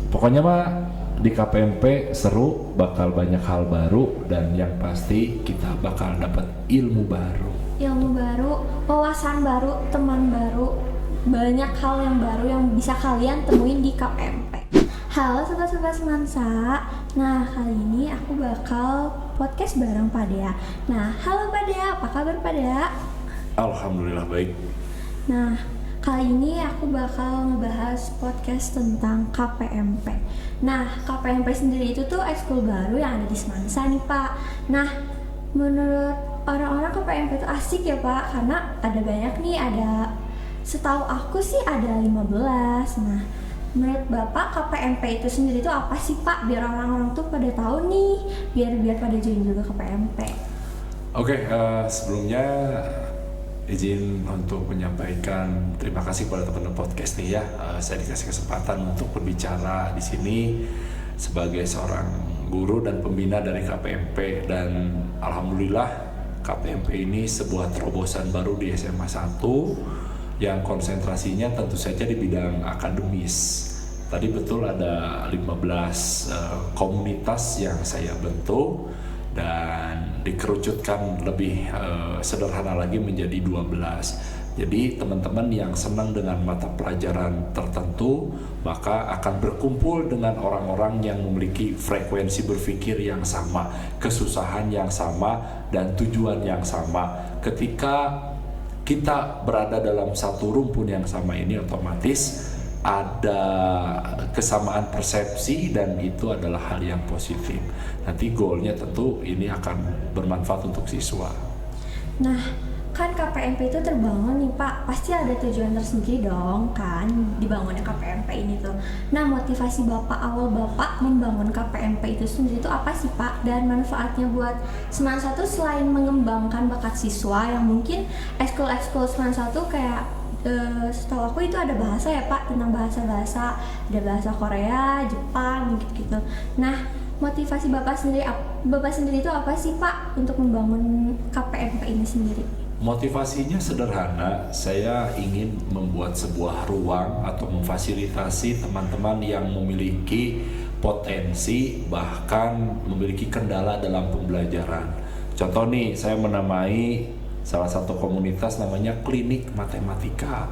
Pokoknya mah di KPMP seru, bakal banyak hal baru, dan yang pasti kita bakal dapat ilmu baru. Ilmu baru, wawasan baru, teman baru, banyak hal yang baru yang bisa kalian temuin di KPMP. Halo sobat-sobat Semansa. Nah, kali ini aku bakal podcast bareng Pak Dea. Nah, halo Pak Dea, apa kabar Pak Dea? Alhamdulillah baik. Nah, kali ini aku bakal ngebahas podcast tentang KPMP. Nah, KPMP sendiri itu tuh ekskul baru yang ada di Semansa nih Pak. Nah, menurut orang-orang KPMP itu asik ya Pak, karena ada banyak nih, setahu aku sih ada 15. Nah, menurut Bapak KPMP itu sendiri itu apa sih Pak? Biar orang-orang tuh pada tahu nih, biar pada join juga KPMP. Oke, sebelumnya izin untuk menyampaikan terima kasih kepada teman-teman podcast nih ya. Saya dikasih kesempatan untuk berbicara di sini sebagai seorang guru dan pembina dari KPMP, dan alhamdulillah KPMP ini sebuah terobosan baru di SMA 1 yang konsentrasinya tentu saja di bidang akademis. Tadi betul ada 15 komunitas yang saya bentuk dan dikerucutkan lebih sederhana lagi menjadi 12. Jadi teman-teman yang senang dengan mata pelajaran tertentu maka akan berkumpul dengan orang-orang yang memiliki frekuensi berpikir yang sama, kesusahan yang sama, dan tujuan yang sama. Ketika kita berada dalam satu rumpun yang sama ini, otomatis ada kesamaan persepsi dan itu adalah hal yang positif. Nanti goalnya tentu ini akan bermanfaat untuk siswa. Nah, kan KPMP itu terbangun nih Pak, pasti ada tujuan tersendiri dong kan dibangunnya KPMP ini tuh. Nah, motivasi awal Bapak membangun KPMP itu sendiri itu apa sih Pak? Dan manfaatnya buat Semansa tuh selain mengembangkan bakat siswa yang mungkin ekskul Semansa tuh kayak setahu aku itu ada bahasa ya Pak, tentang bahasa-bahasa, ada bahasa Korea, Jepang gitu. Nah, motivasi Bapak sendiri itu apa sih Pak untuk membangun KPMP ini sendiri? Motivasinya sederhana, saya ingin membuat sebuah ruang atau memfasilitasi teman-teman yang memiliki potensi bahkan memiliki kendala dalam pembelajaran. Contoh nih, saya menamai salah satu komunitas namanya Klinik Matematika.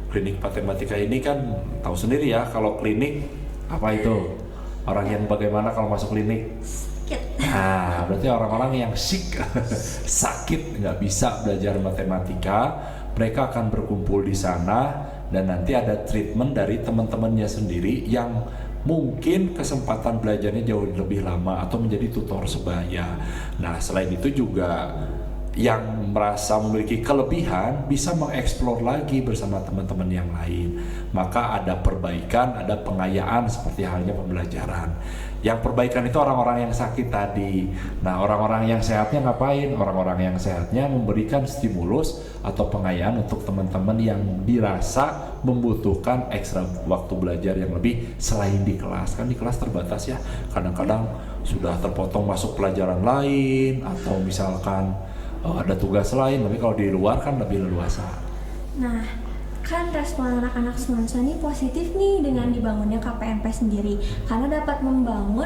Klinik Matematika ini kan tahu sendiri ya, kalau klinik apa itu? Orang yang bagaimana kalau masuk klinik? Nah, berarti orang-orang yang sakit nggak bisa belajar matematika, mereka akan berkumpul di sana dan nanti ada treatment dari teman-temannya sendiri yang mungkin kesempatan belajarnya jauh lebih lama atau menjadi tutor sebaya. Nah, selain itu juga yang merasa memiliki kelebihan bisa mengeksplor lagi bersama teman-teman yang lain. Maka ada perbaikan, ada pengayaan seperti halnya pembelajaran. Yang perbaikan itu orang-orang yang sakit tadi. Nah, orang-orang yang sehatnya ngapain? Orang-orang yang sehatnya memberikan stimulus atau pengayaan untuk teman-teman yang dirasa membutuhkan ekstra waktu belajar yang lebih selain di kelas. Kan di kelas terbatas ya. Kadang-kadang sudah terpotong masuk pelajaran lain atau misalkan ada tugas lain, tapi kalau di luar kan lebih leluasa. Nah, kan respon anak-anak Semansa ini positif nih dengan dibangunnya KPMP sendiri, karena dapat membangun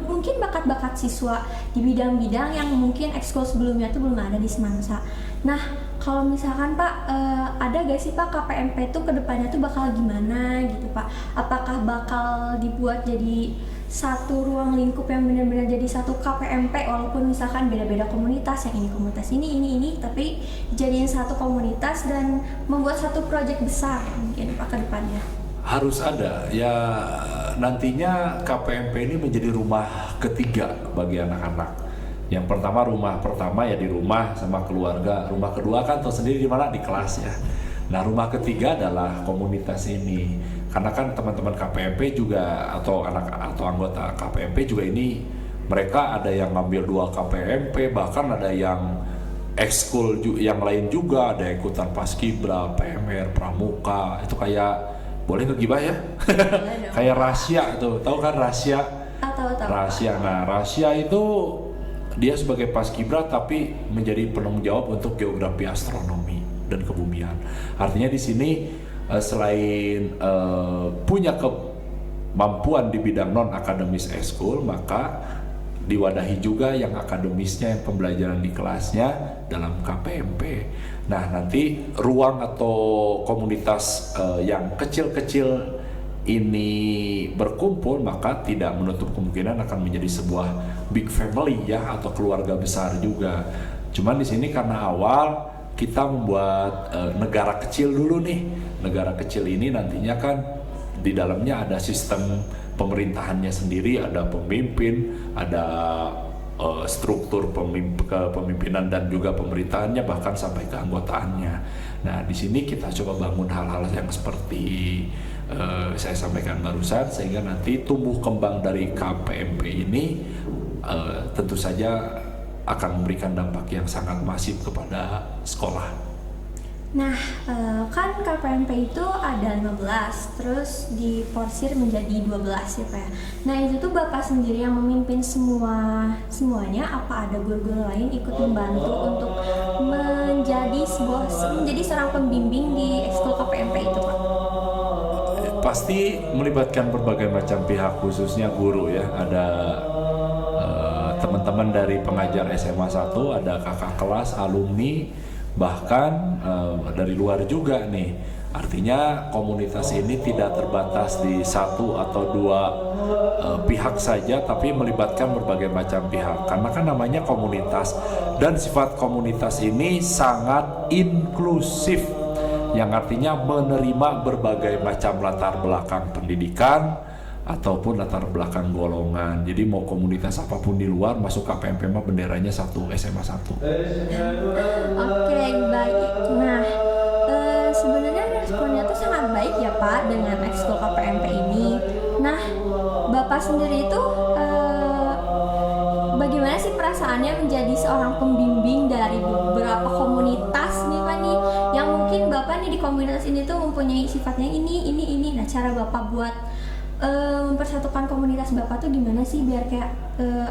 mungkin bakat-bakat siswa di bidang-bidang yang mungkin ekskul sebelumnya tuh belum ada di Semansa. Nah, kalau misalkan Pak, ada gak sih Pak KPMP tuh kedepannya tuh bakal gimana gitu Pak? Apakah bakal dibuat jadi satu ruang lingkup yang benar-benar jadi satu KPMP, walaupun misalkan beda-beda komunitas, yang ini komunitas ini, tapi jadiin satu komunitas dan membuat satu proyek besar mungkin Pak ke depannya? Harus ada ya, nantinya KPMP ini menjadi rumah ketiga bagi anak-anak. Yang pertama, rumah pertama ya di rumah sama keluarga. Rumah kedua kan tahu sendiri di mana, di kelas ya. Nah, rumah ketiga adalah komunitas ini. Karena kan teman-teman KPMP juga atau anggota KPMP juga ini, mereka ada yang ngambil 2 KPMP, bahkan ada yang ekskul yang lain juga, ada ikutan Paskibra, PMR, Pramuka. Itu kayak, boleh ngegibah ya? Kayak rahasia tuh, tahu kan rahasia? Tahu. Rahasia. Nah, rahasia itu dia sebagai Paskibra tapi menjadi penanggung jawab untuk geografi, astronomi dan kebumian. Artinya di sini selain punya kemampuan di bidang non akademis ekskul, maka diwadahi juga yang akademisnya, yang pembelajaran di kelasnya dalam KPMP. Nah, nanti ruang atau komunitas yang kecil-kecil ini berkumpul, maka tidak menutup kemungkinan akan menjadi sebuah big family ya, atau keluarga besar juga. Cuman di sini karena awal kita membuat negara kecil dulu nih. Negara kecil ini nantinya kan di dalamnya ada sistem pemerintahannya sendiri, ada pemimpin, ada struktur kepemimpinan dan juga pemerintahannya, bahkan sampai keanggotaannya. Nah, di sini kita coba bangun hal-hal yang seperti saya sampaikan barusan, sehingga nanti tumbuh kembang dari KPMP ini tentu saja akan memberikan dampak yang sangat masif kepada sekolah. Nah, kan KPMP itu ada 15, terus diporsir menjadi 12 ya Pak ya. Nah, itu tuh Bapak sendiri yang memimpin semuanya, apa ada guru-guru lain ikut membantu untuk menjadi seorang pembimbing di ekskul KPMP itu Pak? Pasti melibatkan berbagai macam pihak, khususnya guru ya. Ada teman-teman dari pengajar SMA 1, ada kakak kelas, alumni, bahkan dari luar juga nih. Artinya komunitas ini tidak terbatas di satu atau dua pihak saja, tapi melibatkan berbagai macam pihak. Karena kan namanya komunitas, dan sifat komunitas ini sangat inklusif, yang artinya menerima berbagai macam latar belakang pendidikan ataupun latar belakang golongan. Jadi mau komunitas apapun di luar, masuk KPMP mah benderanya satu, SMA 1. Oke, baik. Nah, sebenarnya responnya tuh sangat baik ya Pak dengan ekskul KPMP ini. Nah, Bapak sendiri itu bagaimana sih perasaannya menjadi seorang pembimbing dari beberapa komunitas nih Pak nih, yang mungkin Bapak nih di komunitas ini tuh mempunyai sifatnya ini. Nah, cara Bapak buat mempersatukan komunitas Bapak tuh gimana sih biar kayak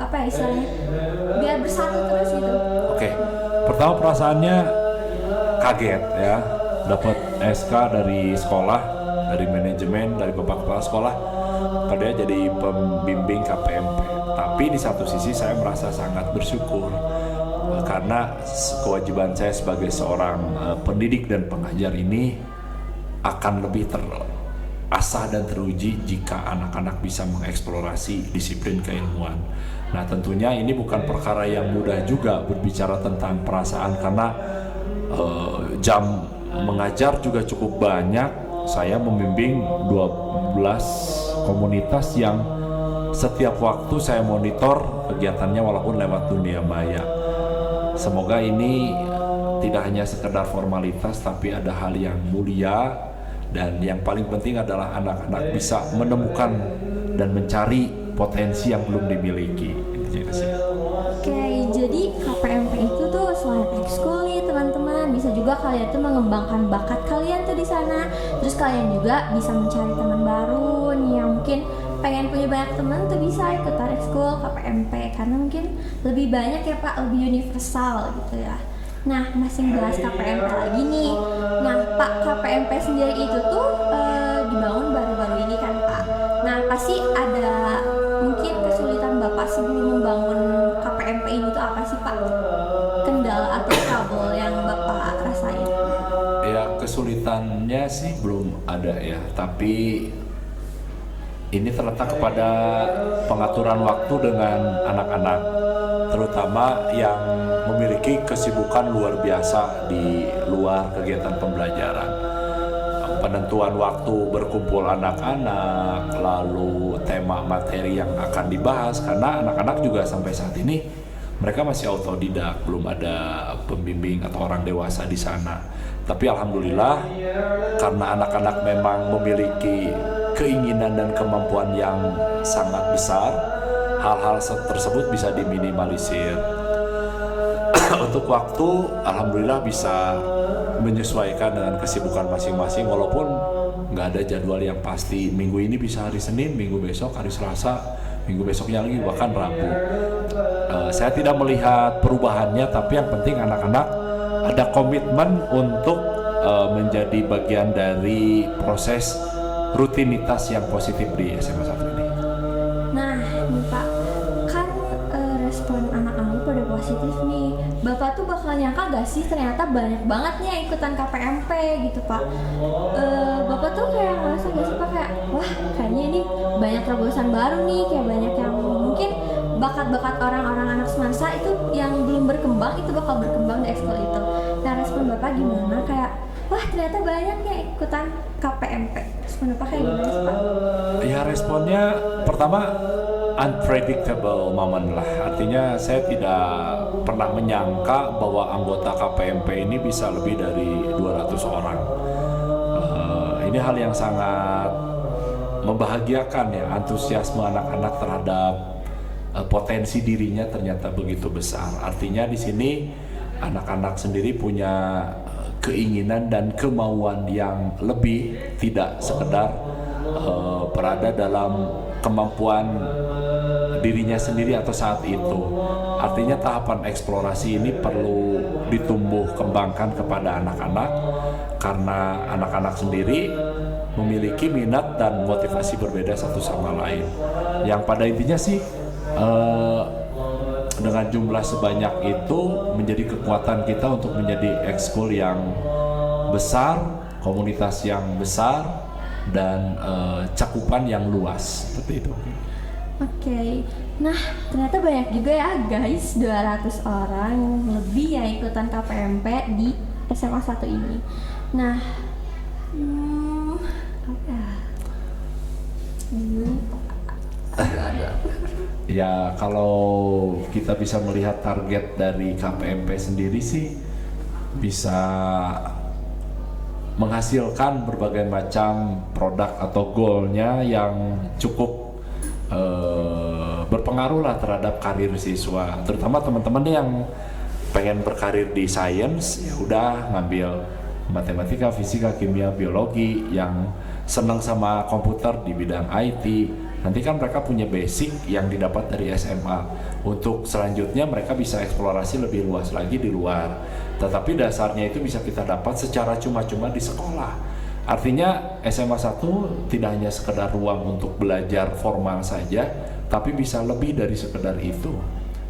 apa ya istilahnya, biar bersatu terus gitu? Oke, pertama perasaannya kaget ya, dapat SK dari sekolah, dari manajemen, dari bapak kepala sekolah, dia jadi pembimbing KPMP. Tapi di satu sisi saya merasa sangat bersyukur karena kewajiban saya sebagai seorang pendidik dan pengajar ini akan lebih asah dan teruji jika anak-anak bisa mengeksplorasi disiplin keilmuan. Nah, tentunya ini bukan perkara yang mudah juga berbicara tentang perasaan, karena jam mengajar juga cukup banyak. Saya membimbing 12 komunitas yang setiap waktu saya monitor kegiatannya walaupun lewat dunia maya. Semoga ini tidak hanya sekedar formalitas, tapi ada hal yang mulia. Dan yang paling penting adalah anak-anak bisa menemukan dan mencari potensi yang belum dimiliki. Oke, jadi KPMP itu tuh selain ekskul nih teman-teman, bisa juga kalian tuh mengembangkan bakat kalian tuh di sana. Terus kalian juga bisa mencari teman baru nih yang mungkin pengen punya banyak teman tuh bisa ikutan ekskul KPMP, karena mungkin lebih banyak ya Pak, lebih universal gitu ya. Nah, masih bahas KPMP lagi nih. Nah, Pak, KPMP sendiri itu tuh dibangun baru-baru ini kan Pak. Nah, pasti ada mungkin kesulitan Bapak sebelum membangun KPMP ini tuh apa sih Pak? Kendala atau trouble yang Bapak rasain? Ya, kesulitannya sih belum ada ya, tapi ini terletak kepada pengaturan waktu dengan anak-anak, terutama yang memiliki kesibukan luar biasa di luar kegiatan pembelajaran. Penentuan waktu berkumpul anak-anak, lalu tema materi yang akan dibahas, karena anak-anak juga sampai saat ini mereka masih autodidak, belum ada pembimbing atau orang dewasa di sana. Tapi alhamdulillah, karena anak-anak memang memiliki keinginan dan kemampuan yang sangat besar, hal-hal tersebut bisa diminimalisir. Untuk waktu, alhamdulillah bisa menyesuaikan dengan kesibukan masing-masing, walaupun nggak ada jadwal yang pasti. Minggu ini bisa hari Senin, minggu besok hari Selasa, minggu besoknya lagi bahkan Rabu. Saya tidak melihat perubahannya, tapi yang penting anak-anak ada komitmen untuk menjadi bagian dari proses rutinitas yang positif di SMA 1 ini? Nah, nih Pak, kan respon anak-anak pada positif nih. Bapak tuh bakal nyangka gak sih ternyata banyak banget nih yang ikutan KPMP gitu Pak. Bapak tuh kayak ngerasa gak sih Pak kayak, wah kayaknya ini banyak terobosan baru nih, kayak banyak yang mungkin bakat-bakat orang-orang anak semasa itu yang belum berkembang itu bakal berkembang di ekskul itu. Nah, respon Bapak gimana? Kayak, wah ternyata banyak yang ikutan KPMP. Respon Bapak kayak gimana sih Pak? Ya responnya pertama unpredictable moment lah. Artinya saya tidak pernah menyangka bahwa anggota KPMP ini bisa lebih dari 200 orang. Ini hal yang sangat membahagiakan ya, antusiasme anak-anak terhadap potensi dirinya ternyata begitu besar. Artinya di sini anak-anak sendiri punya keinginan dan kemauan yang lebih, tidak sekedar berada dalam kemampuan dirinya sendiri atau saat itu. Artinya tahapan eksplorasi ini perlu ditumbuh kembangkan kepada anak-anak karena anak-anak sendiri memiliki minat dan motivasi berbeda satu sama lain. Yang pada intinya sih dengan jumlah sebanyak itu menjadi kekuatan kita untuk menjadi ekskul yang besar, komunitas yang besar, dan cakupan yang luas seperti itu. Oke, nah ternyata banyak juga ya guys, 200 orang lebih yang ikutan KPMP di SMA 1 ini. Nah, apa ya? Ya kalau kita bisa melihat target dari KPMP sendiri sih bisa menghasilkan berbagai macam produk atau goalnya yang cukup berpengaruh lah terhadap karir siswa, terutama teman-teman yang pengen berkarir di sains, ya udah ngambil matematika, fisika, kimia, biologi, yang senang sama komputer di bidang IT. Nanti kan mereka punya basic yang didapat dari SMA. Untuk selanjutnya mereka bisa eksplorasi lebih luas lagi di luar. Tetapi dasarnya itu bisa kita dapat secara cuma-cuma di sekolah. Artinya SMA 1 tidak hanya sekedar ruang untuk belajar formal saja, tapi bisa lebih dari sekedar itu.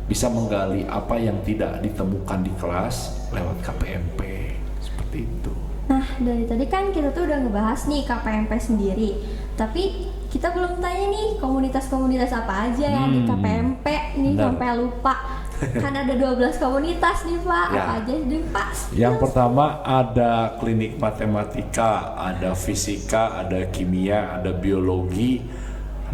Bisa menggali apa yang tidak ditemukan di kelas lewat KPMP. Seperti itu. Nah, dari tadi kan kita tuh udah ngebahas nih KPMP sendiri. Tapi kita belum tanya nih komunitas-komunitas apa aja yang di KPMP nih. Benar. Sampai lupa. Kan ada 12 komunitas nih Pak. Ya. Apa aja nih Pak? Yang pertama ada klinik matematika, ada fisika, ada kimia, ada biologi.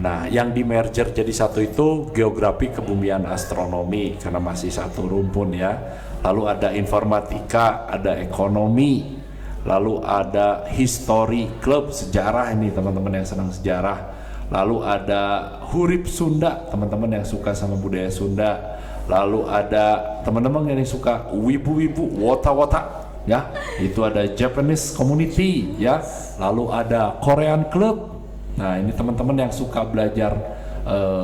Nah, yang di merger jadi satu itu geografi, kebumian, astronomi karena masih satu rumpun ya. Lalu ada informatika, ada ekonomi. Lalu ada history club, sejarah ini teman-teman yang senang sejarah. Lalu ada hurip Sunda, teman-teman yang suka sama budaya Sunda. Lalu ada teman-teman yang suka wibu-wibu, wota-wota, ya. Itu ada Japanese community, ya. Lalu ada Korean club. Nah, ini teman-teman yang suka belajar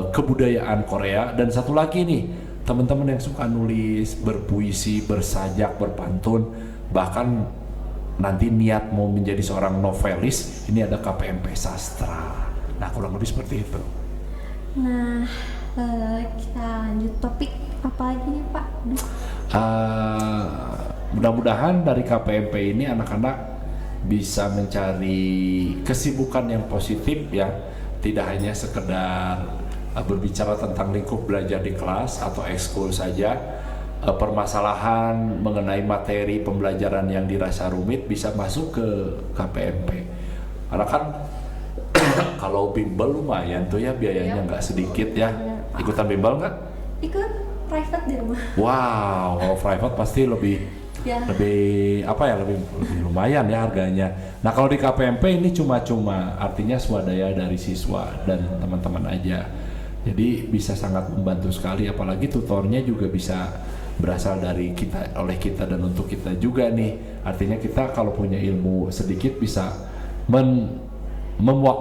kebudayaan Korea. Dan satu lagi nih, teman-teman yang suka nulis, berpuisi, bersajak, berpantun, bahkan nanti niat mau menjadi seorang novelis, ini ada KPMP Sastra. Nah, kurang lebih seperti itu. Nah, kita lanjut topik apa lagi nih Pak? Mudah-mudahan dari KPMP ini anak-anak bisa mencari kesibukan yang positif ya, tidak hanya sekedar berbicara tentang lingkup belajar di kelas atau ekskul saja. Permasalahan mengenai materi pembelajaran yang dirasa rumit bisa masuk ke KPMP. Karena kan kalau bimbel lumayan tuh ya biayanya nggak sedikit ya. Ikutan bimbel nggak? Ikut private di rumah. Wow, kalau private pasti lebih lumayan ya harganya. Nah kalau di KPMP ini cuma-cuma, artinya swadaya dari siswa dan teman-teman aja. Jadi bisa sangat membantu sekali, apalagi tutornya juga bisa berasal dari kita, oleh kita dan untuk kita juga nih. Artinya kita kalau punya ilmu sedikit bisa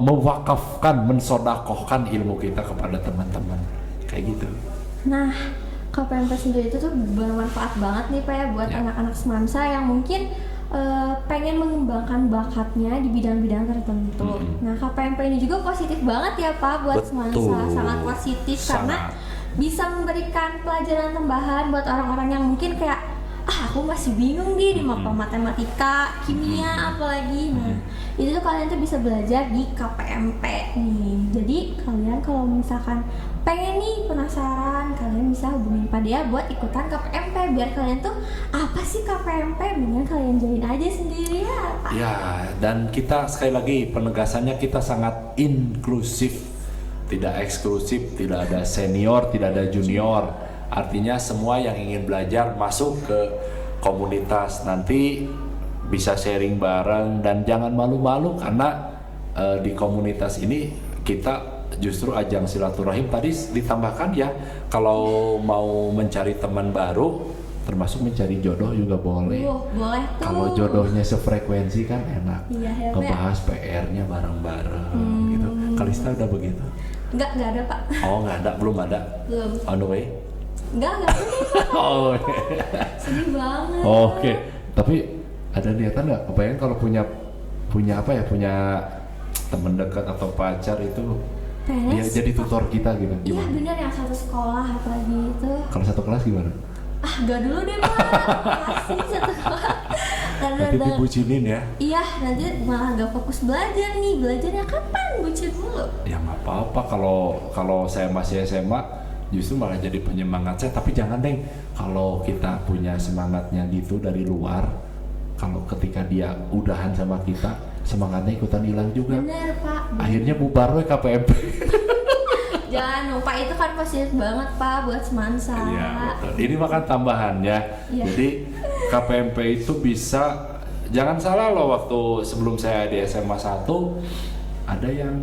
mewakafkan, mensodakohkan ilmu kita kepada teman-teman, kayak gitu. Nah, KPMP sendiri itu tuh bermanfaat banget nih Pak ya buat anak-anak semansa yang mungkin pengen mengembangkan bakatnya di bidang-bidang tertentu. Nah, KPMP ini juga positif banget ya Pak buat semansa, sangat positif karena bisa memberikan pelajaran tambahan buat orang-orang yang mungkin kayak aku masih bingung nih di matematika, kimia apalagi. Nah, itu tuh kalian tuh bisa belajar di KPMP nih. Jadi kalian kalau misalkan pengen nih penasaran, kalian bisa hubungin Pak Dea buat ikutan KPMP biar kalian tuh apa sih KPMP, mendingan kalian join aja sendiri ya Pak. Ya, dan kita sekali lagi penegasannya kita sangat inklusif, tidak eksklusif, tidak ada senior, tidak ada junior. Artinya semua yang ingin belajar masuk ke komunitas, nanti bisa sharing bareng dan jangan malu-malu karena di komunitas ini kita justru ajang silaturahim. Tadi ditambahkan ya, kalau mau mencari teman baru termasuk mencari jodoh juga boleh. Boleh tuh. Kalau jodohnya sefrekuensi kan enak. Iya, ya, ngebahas PR-nya bareng-bareng gitu. Kalista udah begitu? Enggak ada Pak. Oh nggak ada, belum ada? Belum. On the way? Enggak ada. Oh. Sedih banget. Oke. Tapi ada niatan nggak? Kebayang kalau punya apa ya? Punya teman dekat atau pacar itu dia jadi tutor kita gitu. Iya benar, yang satu sekolah apalagi itu. Kalau satu kelas gimana? Enggak dulu deh Pak. Masih satu kelas. Nanti dibucinin ya? Iya, nanti malah nggak fokus belajar nih. Belajarnya kapan? Bucin dulu. Ya nggak apa-apa, kalau saya masih SMA justru malah jadi penyemangat saya. Tapi jangan deh, kalau kita punya semangatnya gitu dari luar, kalau ketika dia udahan sama kita, semangatnya ikutan hilang juga. Bener Pak. Akhirnya bubar we KPMP. Jangan lupa, itu kan positif banget Pak buat semansa. Iya betul. Ini makan tambahannya. Iya. Jadi KPMP itu bisa, jangan salah loh, waktu sebelum saya di SMA 1 ada yang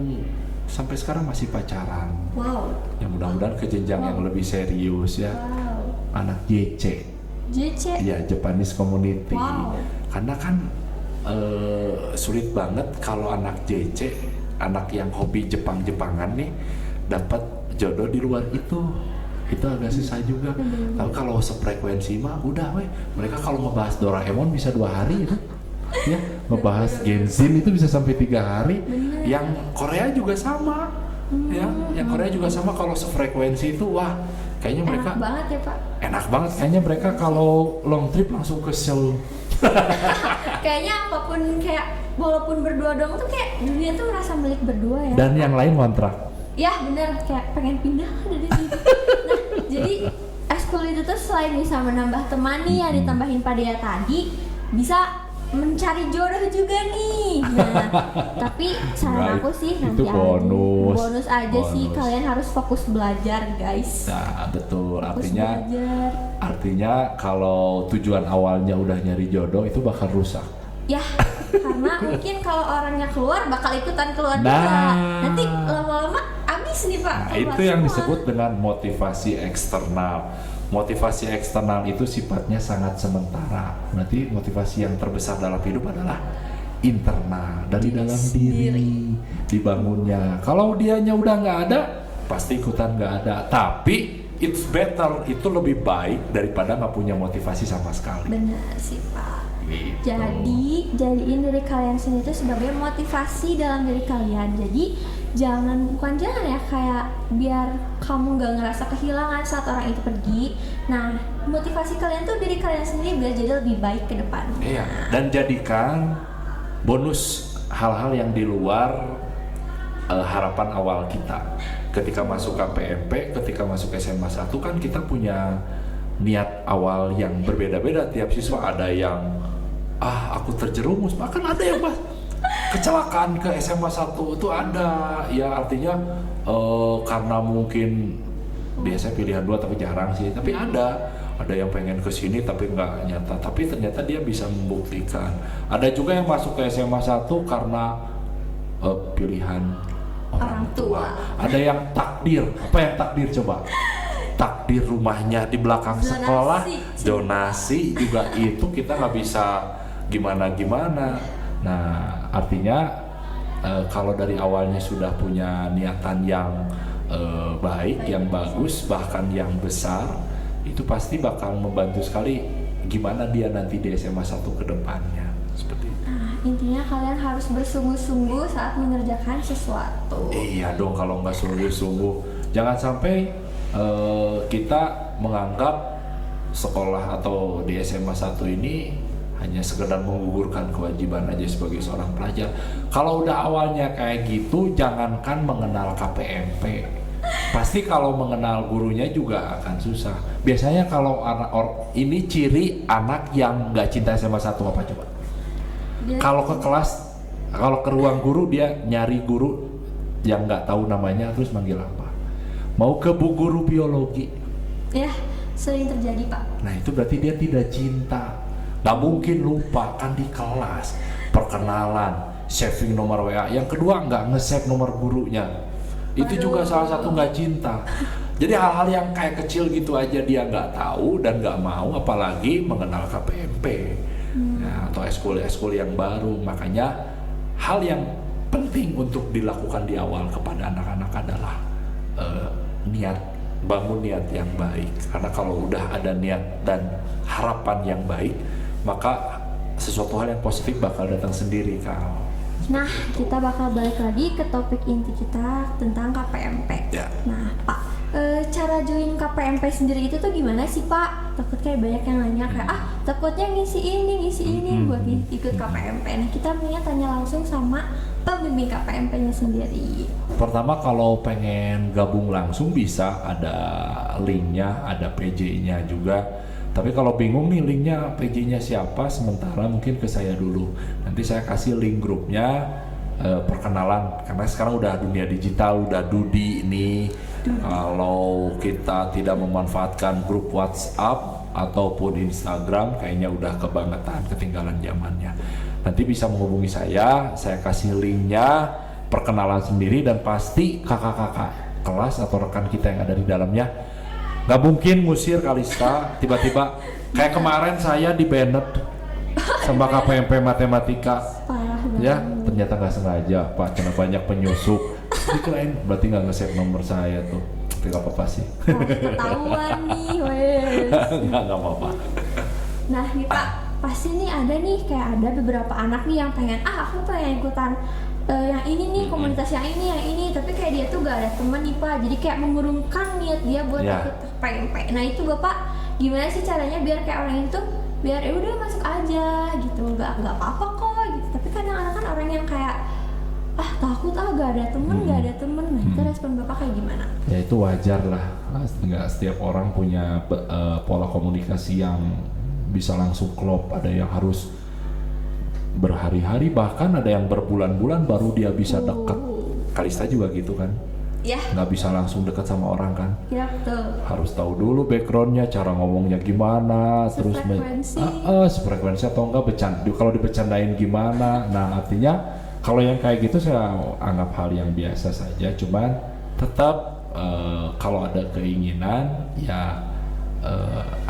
sampai sekarang masih pacaran. Wow. Ya mudah-mudahan ke jenjang yang lebih serius ya. Wow. Anak JC. JC. Ya, Japanese Community. Wow. Karena kan sulit banget kalau anak JC, anak yang hobi Jepang-Jepangan nih, dapat jodoh di luar itu agak susah juga. Tapi kalau sefrekuensi mah udah weh, mereka kalau ngebahas Doraemon bisa 2 hari itu ya, ngebahas Genshin itu bisa sampai 3 hari. Yang Korea juga sama ya, yang Korea juga sama. Kalau sefrekuensi itu wah, kayaknya mereka enak banget ya Pak. Enak banget kayaknya mereka kalau long trip langsung ke Seoul. Kayaknya apapun, kayak walaupun berdua doang tuh kayak dunia tuh merasa milik berdua ya. Dan yang lain kontrak. Ya bener, kayak pengen pindah dari sini. Nah, jadi ekskul itu tuh selain bisa menambah teman nih yang ditambahin Pak Dea tadi, bisa mencari jodoh juga nih. Nah, tapi saran aku sih nanti itu bonus aja sih, kalian harus fokus belajar guys. Nah betul, Fokus artinya belajar. Artinya kalau tujuan awalnya udah nyari jodoh itu bakal rusak. Ya, karena mungkin kalau orangnya keluar bakal ikutan keluar juga. Nanti lama-lama habis nih Pak. Nah, itu yang disebut dengan motivasi eksternal. Motivasi eksternal itu sifatnya sangat sementara. Nanti motivasi yang terbesar dalam hidup adalah internal, dari dalam diri, dibangunnya. Kalau dianya udah nggak ada, pasti ikutan nggak ada. Tapi it's better, itu lebih baik daripada nggak punya motivasi sama sekali. Benar sih Pak. Gitu. Jadi jadiin diri kalian sendiri itu sebagai motivasi dalam diri kalian. Jadi bukan jangan ya, kayak biar kamu gak ngerasa kehilangan saat orang itu pergi. Nah, motivasi kalian tuh diri kalian sendiri biar jadi lebih baik ke depan. Iya, dan jadikan bonus hal-hal yang di luar harapan awal kita. Ketika masuk KPMP, ketika masuk SMA 1 kan kita punya niat awal yang berbeda-beda. Tiap siswa ada yang aku terjerumus, bahkan ada yang kecelakaan ke SMA 1 itu ada. Ya artinya karena mungkin biasa pilihan 2 tapi jarang sih, tapi ada yang pengen ke sini tapi nggak nyata, tapi ternyata dia bisa membuktikan. Ada juga yang masuk ke SMA 1 karena pilihan orang tua. Ada yang takdir. Apa yang takdir coba? Takdir rumahnya di belakang sekolah, donasi juga itu kita nggak bisa gimana-gimana. Nah, artinya kalau dari awalnya sudah punya niatan yang baik, yang bagus, bahkan yang besar, itu pasti bakal membantu sekali gimana dia nanti di SMA 1 ke depannya. seperti itu. Nah, intinya kalian harus bersungguh-sungguh saat mengerjakan sesuatu. Iya dong, kalau nggak sungguh-sungguh, jangan sampai kita menganggap sekolah atau di SMA 1 ini hanya sekedar menggugurkan kewajiban aja sebagai seorang pelajar. Kalau udah awalnya kayak gitu, jangankan mengenal KPMP, pasti kalau mengenal gurunya juga akan susah. Biasanya kalau ini ciri anak yang nggak cinta SMA 1 apa coba? Kalau ke kelas, kalau ke ruang guru dia nyari guru yang nggak tahu namanya terus manggil apa? Mau ke bu guru biologi? Ya, sering terjadi Pak. Nah itu berarti dia tidak cinta. Gak mungkin lupa kan di kelas, perkenalan, saving nomor WA. Yang kedua nggak nge-save nomor gurunya. Itu juga salah satu nggak cinta. Jadi hal-hal yang kayak kecil gitu aja dia nggak tahu dan nggak mau, apalagi mengenal KPMP ya, atau eskul yang baru. Makanya hal yang penting untuk dilakukan di awal kepada anak-anak adalah bangun niat yang baik. Karena kalau udah ada niat dan harapan yang baik, maka sesuatu hal yang positif bakal datang sendiri, Kal. Nah, kita bakal balik lagi ke topik inti kita tentang KPMP. Ya. Nah, Pak, cara join KPMP sendiri itu tuh gimana sih, Pak? Takut kayak banyak yang nanya kayak, takutnya ngisi ini buat ikut KPMP. Nah, kita mendingan tanya langsung sama pembimbing KPMP-nya sendiri. Pertama, kalau pengen gabung langsung bisa, ada linknya, ada PJ-nya juga. Tapi kalau bingung nih linknya, PJ-nya siapa, sementara mungkin ke saya dulu. Nanti saya kasih link grupnya, perkenalan. Karena sekarang udah dunia digital, udah Dudi ini. Kalau kita tidak memanfaatkan grup WhatsApp ataupun Instagram, kayaknya udah kebangetan, ketinggalan zamannya. Nanti bisa menghubungi saya kasih linknya, perkenalan sendiri, dan pasti kakak-kakak kelas atau rekan kita yang ada di dalamnya nggak mungkin ngusir Kalista tiba-tiba kayak kemarin saya di banned sama KPMP matematika. Parah ya banget. ternyata nggak sengaja Pak, karena banyak penyusup. Dikirain berarti nggak nge-save nomor saya tuh. Tapi nggak apa-apa sih. Ketahuan nih, wes. nggak apa-apa. Nah nih Pak, pasti nih ada nih kayak ada beberapa anak nih yang pengen, aku pengen ikutan yang ini nih, komunitas yang ini, tapi kayak dia tuh gak ada teman nih Pak, jadi kayak mengurungkan niat dia buat ikut KPMP. Nah itu Bapak gimana sih caranya biar kayak orang itu biar ya udah masuk aja gitu, nggak apa-apa kok gitu. Tapi kadang anak kan orang yang kayak takut gak ada temen. Nah itu respon Bapak kayak gimana? Ya itu wajar lah, nggak setiap orang punya pola komunikasi yang bisa langsung klop. Ada yang harus berhari-hari, bahkan ada yang berbulan-bulan baru dia bisa deket. Kalista juga gitu kan? Ya. Nggak bisa langsung deket sama orang kan? Ya betul. Harus tahu dulu backgroundnya, cara ngomongnya gimana, terus sefrekuensi atau enggak, kalau dibecandain gimana. Nah artinya kalau yang kayak gitu saya anggap hal yang biasa saja. Cuman tetap kalau ada keinginan ya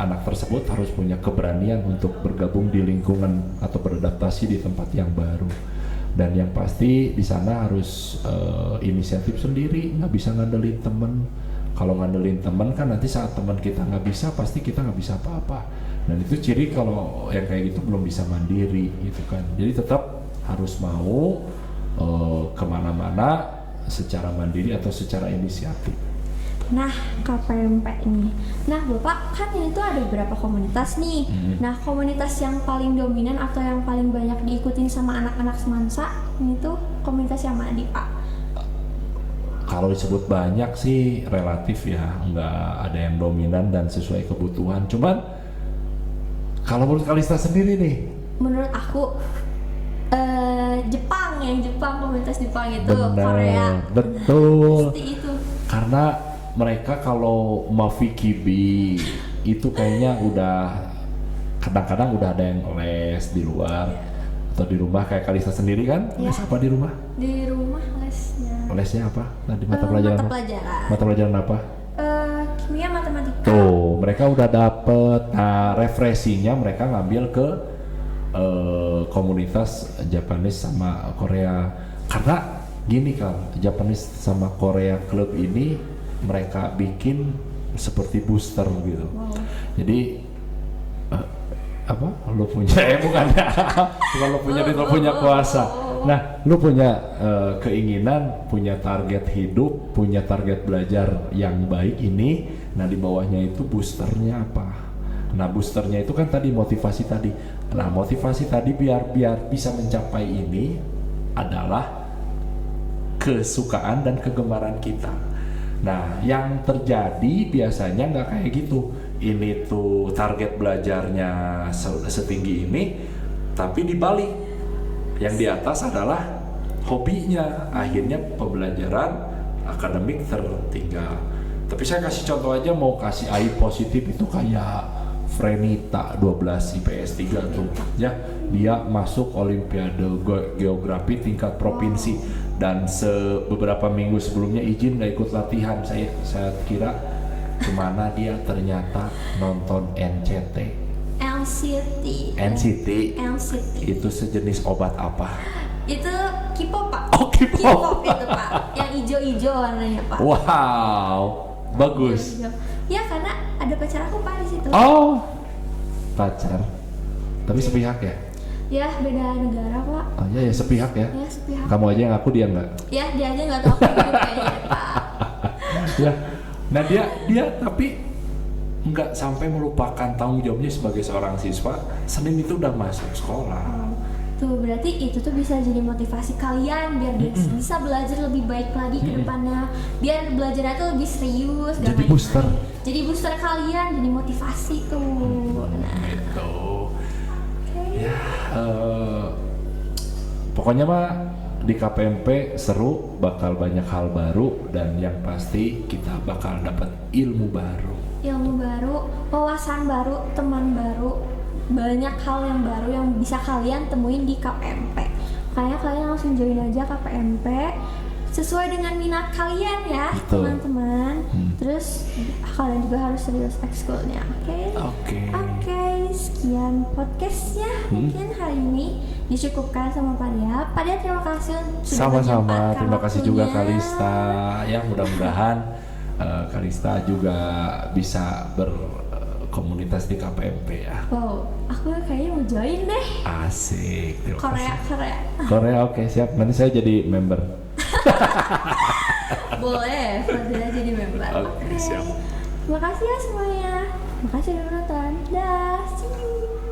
anak tersebut harus punya keberanian untuk bergabung di lingkungan atau beradaptasi di tempat yang baru. Dan yang pasti di sana harus inisiatif sendiri, nggak bisa ngandelin temen. Kalau ngandelin temen kan nanti saat teman kita nggak bisa, pasti kita nggak bisa apa-apa. Dan itu ciri kalau yang kayak gitu belum bisa mandiri gitu kan. Jadi tetap harus mau kemana-mana secara mandiri atau secara inisiatif. Nah, KPMP ini. Nah, Bapak kan ini tuh ada beberapa komunitas nih. Nah, komunitas yang paling dominan atau yang paling banyak diikutin sama anak-anak semansa ini tuh komunitas yang mana nih, Pak? Kalau disebut banyak sih relatif ya, nggak ada yang dominan dan sesuai kebutuhan. Cuman kalau menurut Kalista sendiri nih? Menurut aku Jepang, komunitas Jepang itu. Benar, Korea. betul. Pasti itu. Karena mereka kalau Mafikibi itu kayaknya udah kadang-kadang udah ada yang les di luar atau di rumah kayak Kalista sendiri kan? Les apa di rumah? Di rumah lesnya. Lesnya apa? Tadi Mata pelajaran apa? Kimia, matematika. Tuh, mereka udah dapet. Nah, refreshingnya mereka ngambil ke komunitas Japanese sama Korea. Karena gini kan, Japanese sama Korea Club ini mereka bikin seperti booster gitu. Wow. Jadi apa? Lu punya bukan lu punya duit, lu punya kuasa. Nah, lu punya keinginan, punya target hidup, punya target belajar yang baik ini. Nah, di bawahnya itu boosternya apa? Nah, boosternya itu kan tadi motivasi tadi. Nah, motivasi tadi biar bisa mencapai ini adalah kesukaan dan kegemaran kita. Nah, yang terjadi biasanya nggak kayak gitu. Ini tuh target belajarnya setinggi ini, tapi dibalik. Yang di atas adalah hobinya. Akhirnya pembelajaran akademik tertinggal. Tapi saya kasih contoh aja, mau kasih AI positif itu kayak Frenita 12 IPS 3 tuh. Ya, dia masuk Olimpiade Geografi tingkat provinsi. Dan beberapa minggu sebelumnya izin nggak ikut latihan. Saya kira kemana dia, ternyata nonton NCT itu sejenis obat apa? Itu K-pop, Pak. Oh, K-pop itu, Pak, yang hijau-hijau warnanya, Pak. Wow, bagus. Hijau. Ya, karena ada pacar aku, Pak, di situ. Oh, pacar, tapi sepihak ya? Ya, beda negara, Pak. Oh ya sepihak ya? Ya, sepihak. Kamu aja yang aku, dia nggak? Ya, dia aja nggak tahu aku hidup kayaknya, Pak. Ya, nah dia tapi nggak sampai melupakan tanggung jawabnya sebagai seorang siswa. Senin itu udah masuk sekolah. Tuh, berarti itu tuh bisa jadi motivasi kalian biar bisa belajar lebih baik lagi ke depannya. Biar belajarnya tuh lebih serius. Jadi booster. Jadi booster kalian, jadi motivasi tuh. Nah, gitu. Ya, pokoknya mah di KPMP seru, bakal banyak hal baru, dan yang pasti kita bakal dapat ilmu baru, wawasan baru, teman baru, banyak hal yang baru yang bisa kalian temuin di KPMP. Makanya kalian langsung join aja KPMP sesuai dengan minat kalian ya. Betul. Teman-teman. Terus kalian juga harus serius ekskulnya, oke? Sekian podcastnya mungkin hari ini dicukupkan sama Pak Dia. Pak Dia, terima kasih sudah sama-sama. Terima kasih juga waktunya. Kalista. Ya, mudah-mudahan Kalista juga bisa berkomunitas di KPMP ya. Wow, aku kayaknya mau join deh. Asik. Terima kasih. Korea, oke, siap. Nanti saya jadi member. Boleh, Fadila jadi member. Oke, siap. Terima kasih ya semuanya. Terima kasih udah nonton. Dah, see you.